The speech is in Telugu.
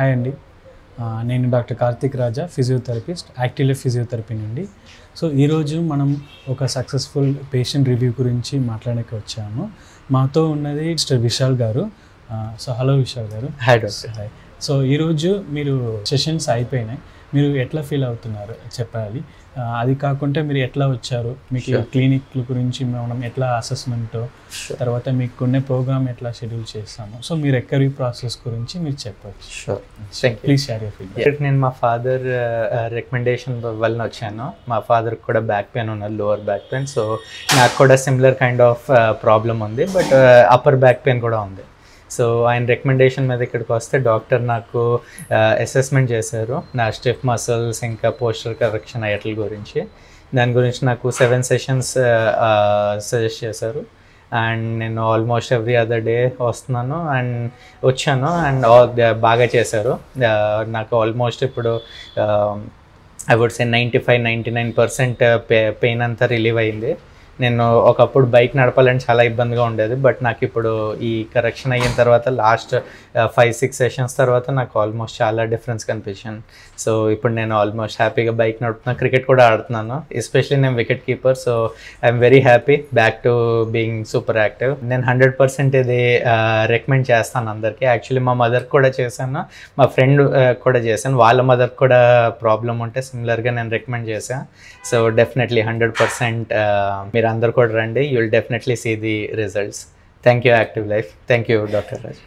హాయ్ అండి. నేను డాక్టర్ కార్తిక్ రాజా, ఫిజియోథెరపిస్ట్, యాక్టివ్ లైఫ్ ఫిజియోథెరపీ నుండి. సో ఈరోజు మనం ఒక సక్సెస్ఫుల్ పేషెంట్ రివ్యూ గురించి మాట్లాడడానికి వచ్చాము. మాతో ఉన్నది మిస్టర్ విశాల్ గారు. సో హలో విశాల్ గారు. Hi doctor. హాయ్. సో ఈరోజు మీరు సెషన్స్ అయిపోయినాయి, మీరు ఎట్లా ఫీల్ అవుతున్నారు చెప్పాలి. అది కాకుండా మీరు ఎట్లా వచ్చారు, మీకు క్లినిక్ల గురించి మనం ఎట్లా అసెస్మెంట్, తర్వాత మీకు కొన్ని ప్రోగ్రామ్ ఎట్లా షెడ్యూల్ చేస్తాము, సో మీ రికవరీ ప్రాసెస్ గురించి మీరు చెప్పచ్చు. Please share your feedback. నేను మా ఫాదర్ రికమెండేషన్ వల్ల వచ్చాను. మా ఫాదర్ కూడా బ్యాక్ పెయిన్ ఉన్నది, లోవర్ బ్యాక్ పెయిన్. సో నాకు కూడా సిమిలర్ కైండ్ ఆఫ్ ప్రాబ్లం ఉంది, బట్ అప్పర్ బ్యాక్ పెయిన్ కూడా ఉంది. సో ఆయన రికమెండేషన్ మీద ఇక్కడికి వస్తే డాక్టర్ నాకు అసెస్మెంట్ చేశారు, నా స్టిఫ్ మసిల్స్ ఇంకా పోస్చర్ కరెక్షన్ అయ్యట్ల గురించి. దాని గురించి నాకు 7 సెషన్స్ సజెస్ట్ చేశారు. అండ్ నేను ఆల్మోస్ట్ ఎవ్రీ అదర్ డే వస్తున్నాను అండ్ వచ్చాను అండ్ బాగా చేశారు. నాకు ఆల్మోస్ట్ ఇప్పుడు ఐ వుడ్ సే 95-99% పెయిన్ అంతా రిలీవ్ అయింది. నేను ఒకప్పుడు బైక్ నడపాలని చాలా ఇబ్బందిగా ఉండేది, బట్ నాకు ఇప్పుడు ఈ కరెక్షన్ అయిన తర్వాత లాస్ట్ 5-6 సెషన్స్ తర్వాత నాకు ఆల్మోస్ట్ చాలా డిఫరెన్స్ కనిపించాను. సో ఇప్పుడు నేను ఆల్మోస్ట్ హ్యాపీగా బైక్ నడుపుతున్నాను, క్రికెట్ కూడా ఆడుతున్నాను. ఎస్పెషలీ నేను wicket keeper, so I'm very happy back to being super active. నేను 100% ఇది రికమెండ్ చేస్తాను అందరికీ. యాక్చువల్లీ మా మదర్కి కూడా చేశాను, మా ఫ్రెండ్ కూడా చేశాను. వాళ్ళ మదర్కి కూడా ప్రాబ్లం ఉంటే సిమిలర్గా నేను రికమెండ్ చేశాను. సో డెఫినెట్లీ 100% మీరు అందరు కూడా రండి. You will definitely see the results. Thank you active life. Thank you doctor Raj.